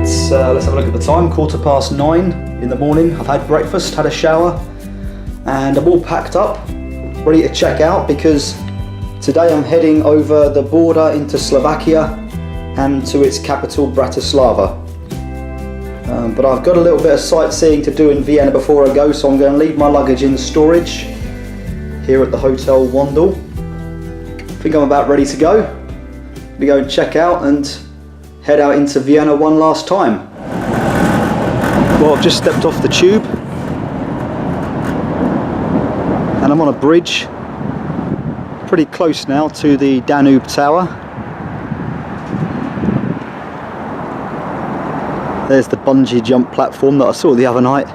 It's, let's have a look at the time, 9:15 in the morning. I've had breakfast, had a shower, and I'm all packed up, ready to check out, because today I'm heading over the border into Slovakia and to its capital, Bratislava. But I've got a little bit of sightseeing to do in Vienna before I go, so I'm going to leave my luggage in storage here at the Hotel Wandel. I think I'm about ready to go. We go and check out and head out into Vienna one last time. Well, I've just stepped off the tube and I'm on a bridge pretty close now to the Danube Tower. There's the bungee jump platform that I saw the other night.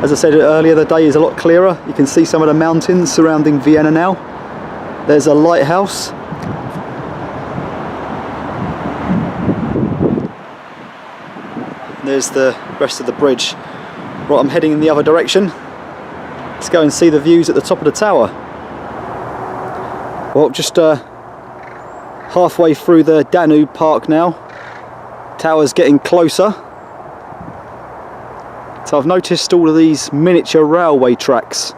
As I said earlier, the day is a lot clearer. You can see some of the mountains surrounding Vienna now. There's a lighthouse. There's the rest of the bridge. Right, I'm heading in the other direction. Let's go and see the views at the top of the tower. Well, just halfway through the Danube Park now. Tower's getting closer. So I've noticed all of these miniature railway tracks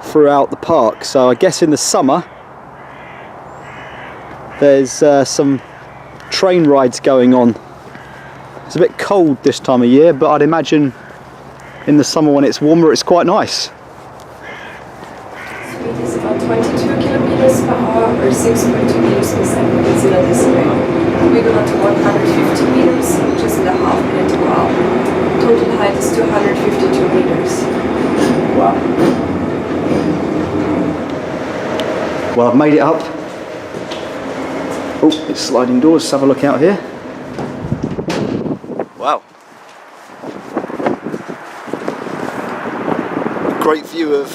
throughout the park. So I guess in the summer there's some train rides going on. It's a bit cold this time of year, but I'd imagine in the summer when it's warmer it's quite nice. Speed is about 22 kilometers per hour or 6.2 meters per second. Consider this way. Equivalent to 150 meters, which is in a half minute per hour. Total height is 252 meters. Wow. Well, I've made it up. Oh, it's sliding doors. Let's have a look out here. Wow. Great view of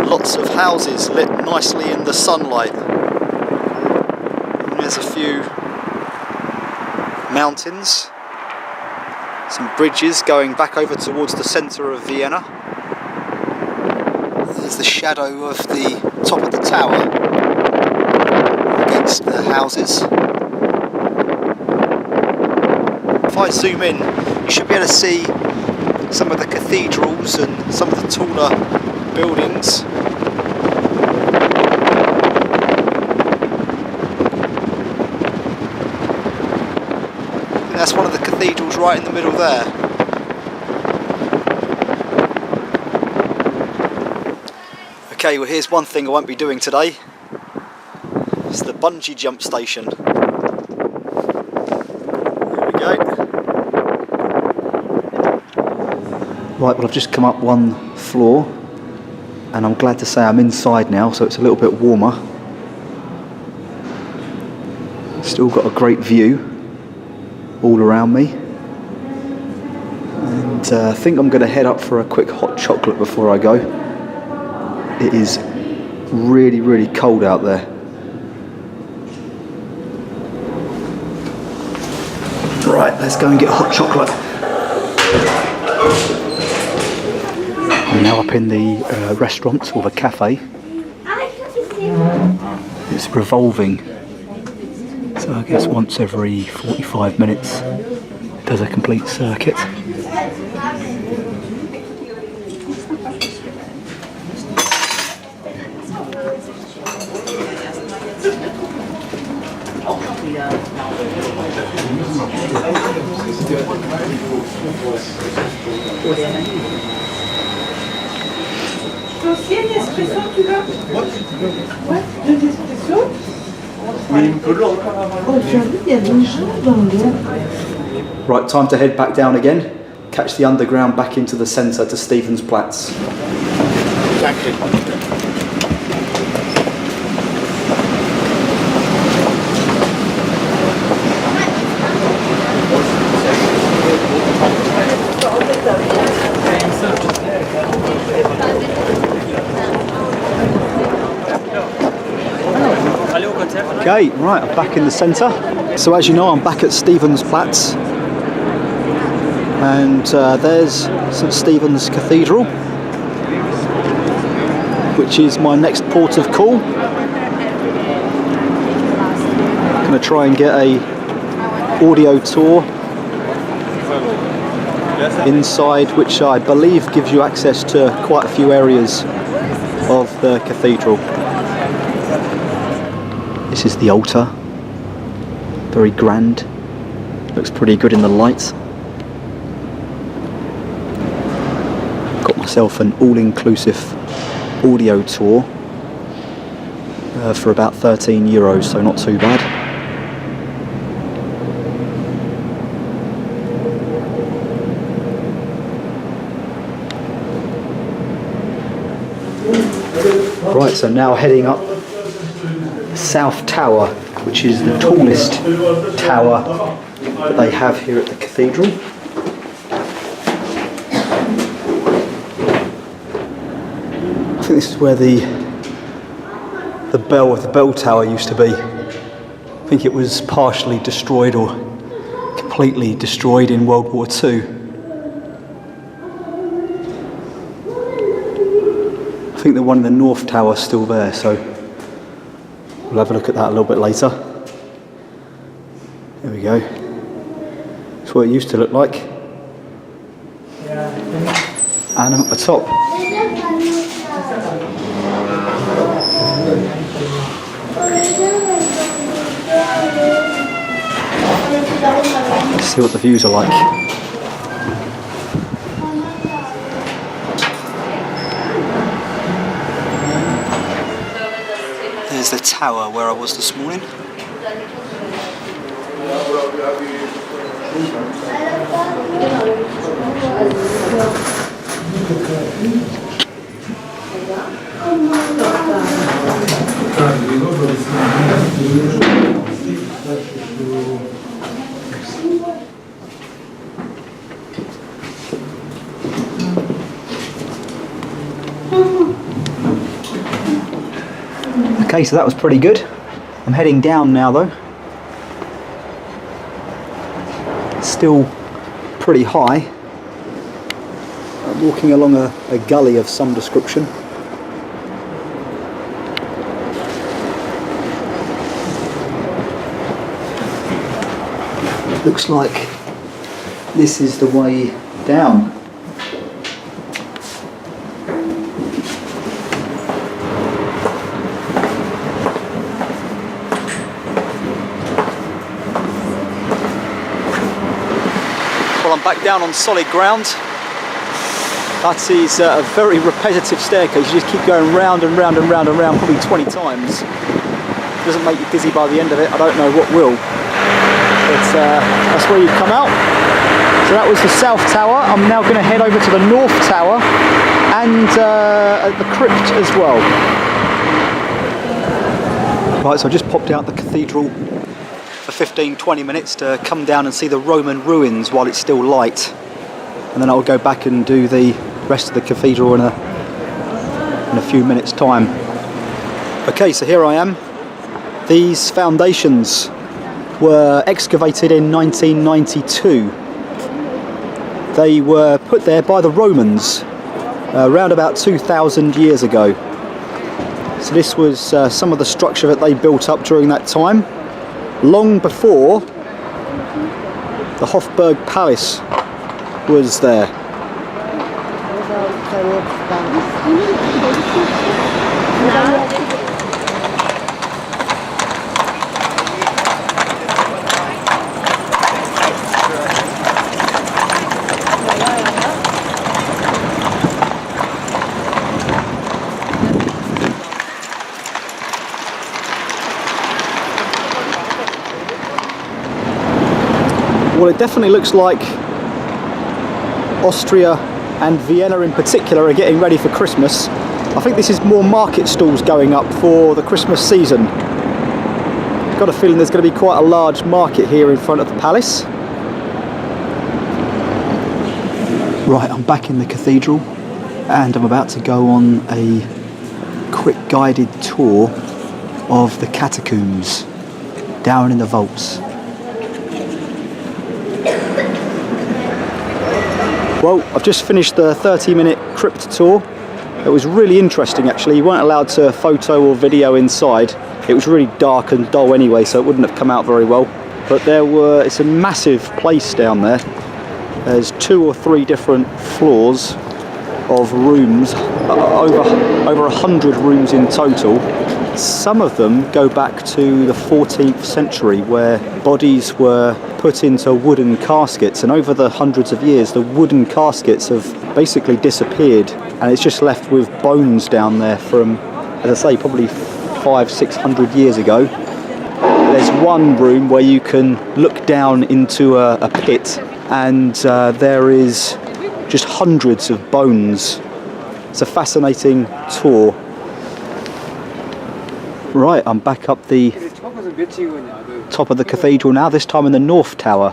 lots of houses lit nicely in the sunlight. And there's a few mountains, some bridges going back over towards the centre of Vienna. There's the shadow of the top of the tower against the houses. If I zoom in, you should be able to see some of the cathedrals and some of the taller buildings. And that's one of the cathedrals right in the middle there. Okay, well here's one thing I won't be doing today. It's the bungee jump station. There we go. Right, well I've just come up one floor and I'm glad to say I'm inside now, so it's a little bit warmer. Still got a great view all around me. And I think I'm going to head up for a quick hot chocolate before I go. It is really, really cold out there. Right, let's go and get a hot chocolate. I'm now up in the restaurant, or the cafe. It's revolving, so I guess once every 45 minutes it does a complete circuit. Right, time to head back down again. Catch the underground back into the centre to Stephansplatz. Exactly. Okay, right, I'm back in the centre. So as you know, I'm back at Stephansplatz. And there's St Stephen's Cathedral, which is my next port of call. You can going to try and get a audio tour inside, which I believe gives you access to quite a few areas of the cathedral. This is the altar, very grand, looks pretty good in the lights. Got myself an all-inclusive audio tour for about €13, so not too bad. Right, so now heading up South Tower, which is the tallest tower that they have here at the cathedral. I think this is where the bell tower used to be. I think it was partially destroyed or completely destroyed in World War II. I think the one in the North Tower is still there, so we'll have a look at that a little bit later. There we go. That's what it used to look like. And I'm at the top. Let's see what the views are like. There's the tower where I was this morning. Okay, so that was pretty good. I'm heading down now though. It's still pretty high. I'm walking along a gully of some description. Looks like this is the way down. Well, I'm back down on solid ground. That is a very repetitive staircase. You just keep going round and round and round and round, probably 20 times. It doesn't make you dizzy by the end of it. I don't know what will. But that's where you come out. So that was the South Tower. I'm now going to head over to the North Tower and the crypt as well. Right, so I just popped out the cathedral for 15-20 minutes to come down and see the Roman ruins while it's still light. And then I'll go back and do the rest of the cathedral in a few minutes' time. Okay, so here I am. These foundations were excavated in 1992. They were put there by the Romans around about 2,000 years ago. So this was some of the structure that they built up during that time, long before the Hofburg Palace was there. Well, it definitely looks like Austria and Vienna in particular are getting ready for Christmas. I think this is more market stalls going up for the Christmas season. Got a feeling there's going to be quite a large market here in front of the palace. Right, I'm back in the cathedral and I'm about to go on a quick guided tour of the catacombs down in the vaults. Well, I've just finished the 30-minute crypt tour. It was really interesting actually. You weren't allowed to photo or video inside, It was really dark and dull anyway, so it wouldn't have come out very well. But it's a massive place down there. There's 2 or 3 different floors of rooms, over 100 rooms in total. Some of them go back to the 14th century, where bodies were put into wooden caskets, and over the hundreds of years the wooden caskets have basically disappeared, and it's just left with bones down there from, as I say, probably 500-600 years ago. There's one room where you can look down into a pit, and there is just hundreds of bones. It's a fascinating tour. Right, I'm back up the top of the cathedral now, this time in the North Tower.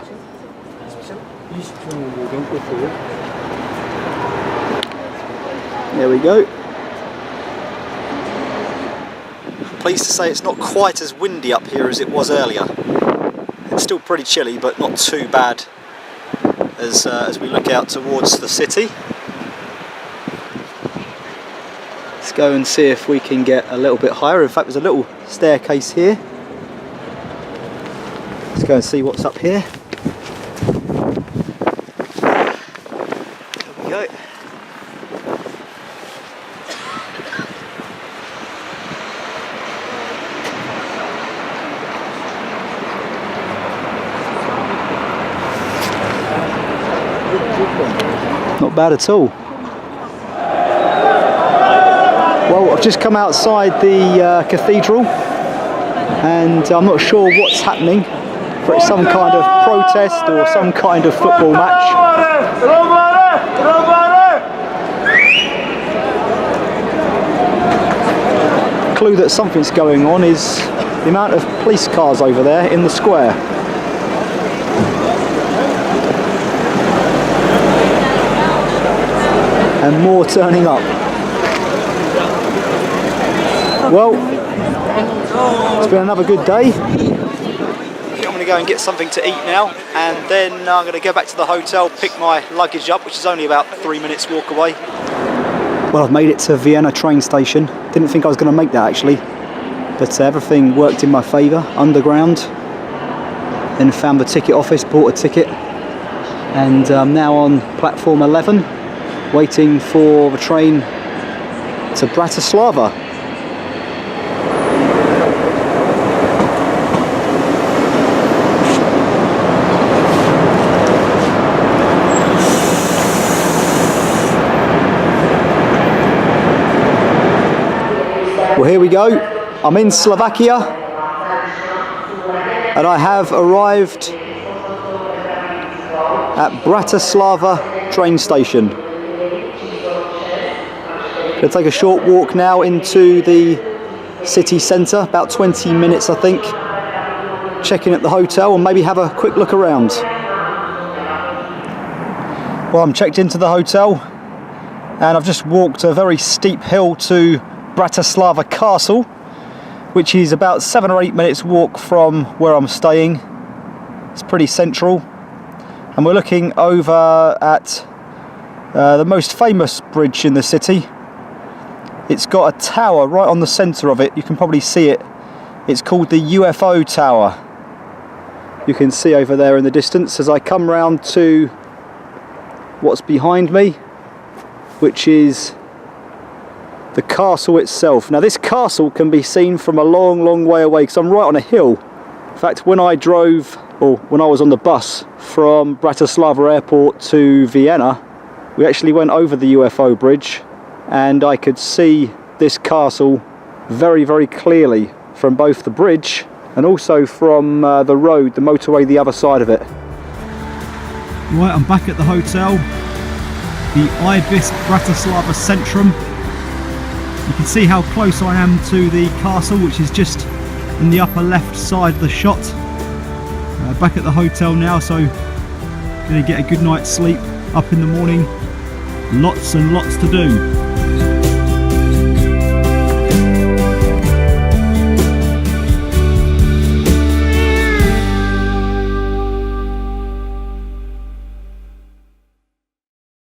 There we go. Pleased to say it's not quite as windy up here as it was earlier. It's still pretty chilly, but not too bad as we look out towards the city. Let's go and see if we can get a little bit higher. In fact, there's a little staircase here. Let's go and see what's up here. There we go. Not bad at all. Well, I've just come outside the cathedral, and I'm not sure what's happening. For it's some kind of protest or some kind of football match. Clue that something's going on is the amount of police cars over there in the square. And more turning up. Well, it's been another good day. I'm going to go and get something to eat now, and then I'm going to go back to the hotel, pick my luggage up, which is only about 3 minutes walk away. Well, I've made it to Vienna train station. Didn't think I was going to make that actually, but everything worked in my favour. Underground, then found the ticket office, bought a ticket, and I'm now on platform 11, waiting for the train to Bratislava. Well, here we go. I'm in Slovakia, and I have arrived at Bratislava train station. Gonna take a short walk now into the city centre, about 20 minutes I think. Check in at the hotel and maybe have a quick look around. Well, I'm checked into the hotel, and I've just walked a very steep hill to Bratislava Castle, which is about 7 or 8 minutes walk from where I'm staying. It's pretty central, and we're looking over at the most famous bridge in the city. It's got a tower right on the centre of it. You can probably see it. It's called the UFO Tower. You can see over there in the distance as I come round to what's behind me, which is the castle itself. Now this castle can be seen from a long way away because I'm right on a hill. In fact, when I was on the bus from Bratislava airport to Vienna, we actually went over the UFO bridge, and I could see this castle very clearly from both the bridge and also from the road, the motorway the other side of it. Right, I'm back at the hotel, the Ibis Bratislava Centrum. You can see how close I am to the castle, which is just in the upper left side of the shot. Back at the hotel now, so going to get a good night's sleep. Up in the morning, lots and lots to do.